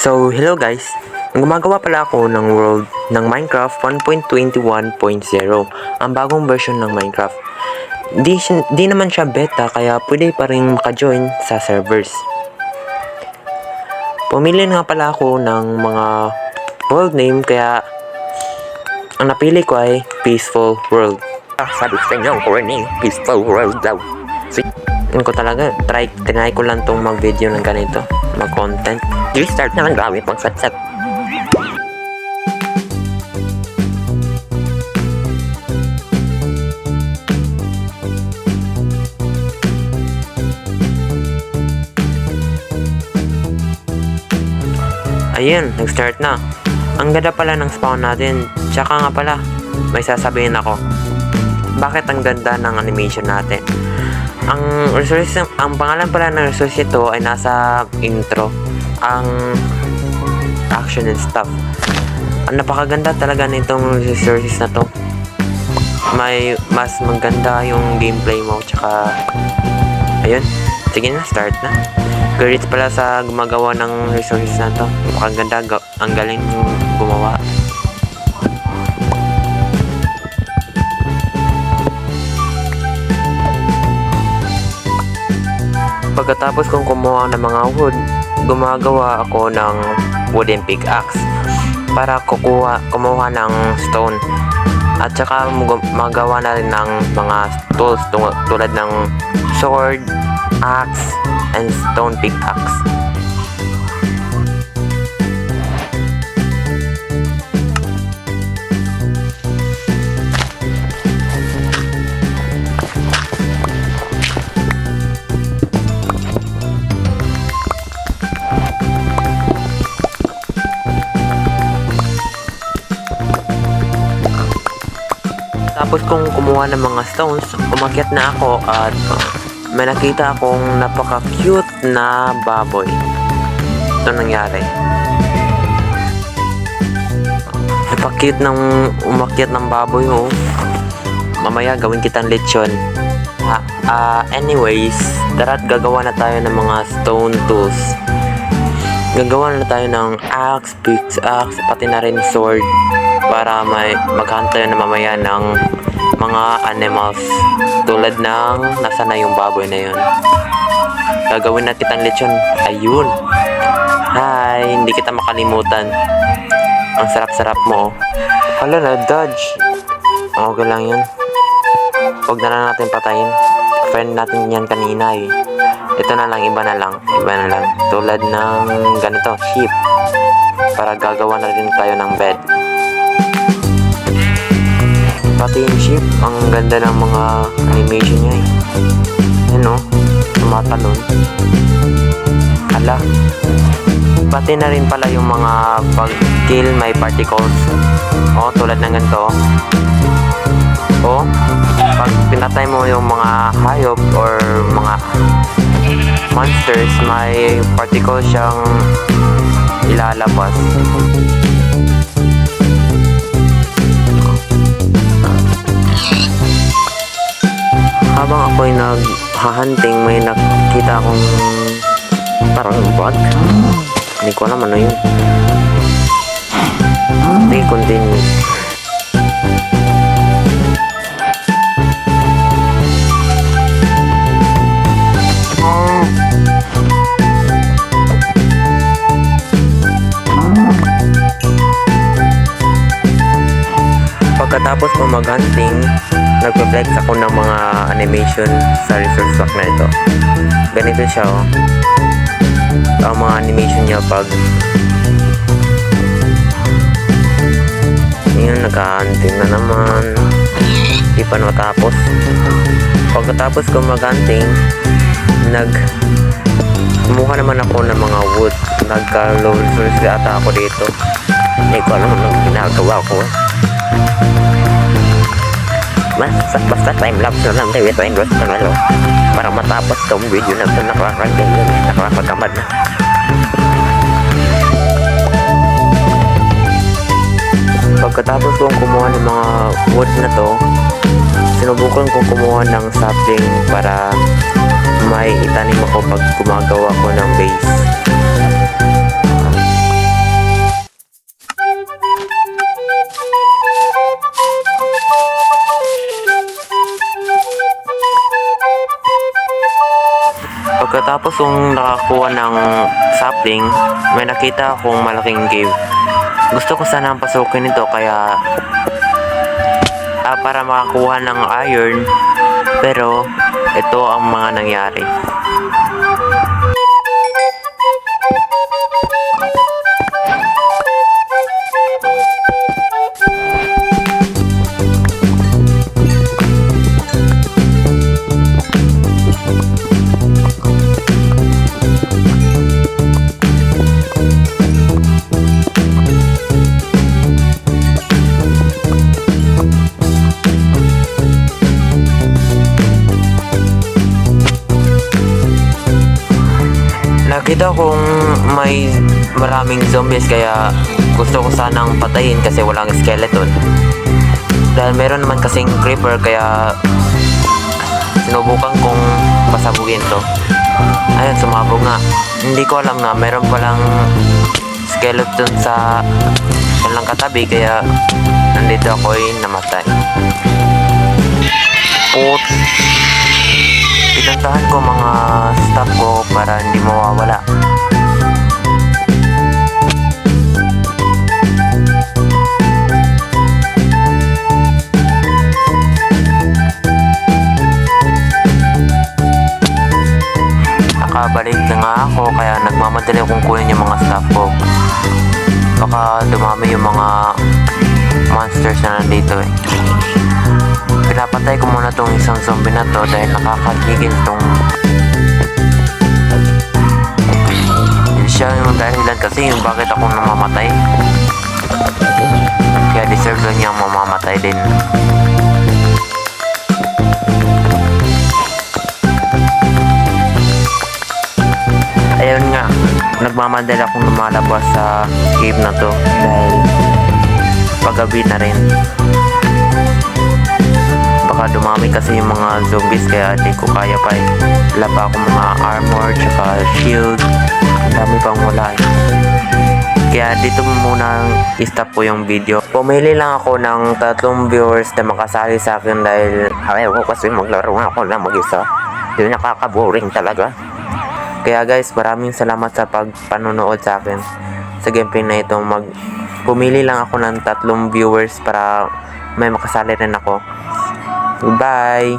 So, hello guys! Gumagawa pala ako ng world ng Minecraft 1.21.0, ang bagong version ng Minecraft. Di naman siya beta kaya pwede pa rin maka-join sa servers. Pumili nga pala ako ng mga world name kaya ang napili ko ay Peaceful World. Sabi sa inyo, corny, peaceful world daw. Ko talaga, try ko lang tong mag-video ng ganito, mag-content. Restart na lang gawin pang set. Ayun, nag-start na. Ang ganda pala ng spawn natin. Tsaka nga pala, may sasabihin ako. Bakit ang ganda ng animation natin? Ang pangalan pala ng resource ito ay nasa intro. Ang action and stuff. Ang napakaganda talaga nitong resources na to. May mas maganda yung gameplay mo. Tsaka, ayun. Sige na, start na. Credits pala sa gumagawa ng resources na to. Napakaganda, ang galing gumawa. Pagkatapos kong kumuha ng mga wood, gumagawa ako ng wooden pickaxe para kumuha ng stone. At saka magawa na rin ng mga tools tulad ng sword, axe, and stone pickaxe. Tapos kung kumuha ng mga stones, umakyat na ako at may nakita akong napaka-cute na baboy. Ito nangyari. Napaka-cute ng umakyat ng baboy, oh. Mamaya gawin kitang lechon. Anyways, tara't gagawa na tayo ng mga stone tools. Gagawa na tayo ng axe, pickaxe, pati na rin sword para maghunt tayo na mamaya ng mga animals tulad ng nasa na yung baboy na yun. Gagawin na kitang lechon. Ayun. Hi, hindi kita makalimutan. Ang sarap-sarap mo. Hala na, dodge. Okay lang yun. Huwag na lang natin patayin. Friend natin yan kanina eh. Ito na lang, iba na lang. Tulad ng ganito, sheep. Para gagawa na rin tayo ng bed. Pati yung sheep, ang ganda ng mga animation niya eh. Yan o, tumatalon. Hala. Pati na rin pala yung mga pag-kill may particles. O, tulad ng ganito. O, pag pinatay mo yung mga hayop or mga monsters, may particles siyang ilalabas. Habang ako'y naghahunting, may nakita akong parang bug. Hindi ko alam ano yun. Sige, continue. Pagkatapos ko mag-hunting, nag-reflex ako ng mga animation sa resource pack na ito. Ganito siya, oh. Ang mga animation niya pag yun, nag-hunting na naman. Di pa natapos. Pagkatapos ko mag-hunting, kumuha naman ako ng mga wood. Nagka-low resource ata ako dito. Hindi ko alam anong ginagawa ko. Basta time-lapse na lang tayo. Ito yung gusto na lang. Para matapos itong video na ito. Nakakagamad na. Pagkatapos kong kumuha ng mga wood na to, sinubukan kong kumuha ng sapling para may itanim ako pag gumagawa ko ng base. Pagkatapos kong nakakuha ng sapling, may nakita akong malaking cave. Gusto ko sanang pasukin ito kaya para makakuha ng iron, pero ito ang mga nangyari. Nakita kong may maraming zombies kaya gusto ko sanang patayin kasi walang skeleton. Dahil meron naman kasing creeper kaya sinubukan kong pasabugin to. Ayun, sumabog nga. Hindi ko alam na meron palang skeleton sa lang katabi kaya nandito ako ay namatay. Pinuntahan ko mga staff ko para hindi mawawala. Nakabalik na nga ako kaya nagmamadali akong kunin yung mga staff ko. Baka dumami yung mga monsters na nandito eh. Pinapatay ko muna tong isang zombie na to dahil nakakagigil tong siya yung dahilan kasi yung bakit ako namamatay, kaya deserve lang niya mamamatay din. Ayun nga, nagmamadali akong lumalabas sa cave na to dahil paggabi na rin. Baka dumami kasi yung mga zombies kaya di ko kaya pa eh. Wala pa akong mga armor tsaka shield. Ang dami pang wala eh. Kaya dito muna i-stop po yung video. Pumili lang ako ng 3 viewers na makasali sa akin dahil ayaw ko kasi maglaro ako lang mag-isa. Yun, nakaka-boring talaga. Kaya guys, maraming salamat sa panonood sa akin sa gameplay na ito. Pumili lang ako ng 3 viewers para may makasali rin ako. Goodbye!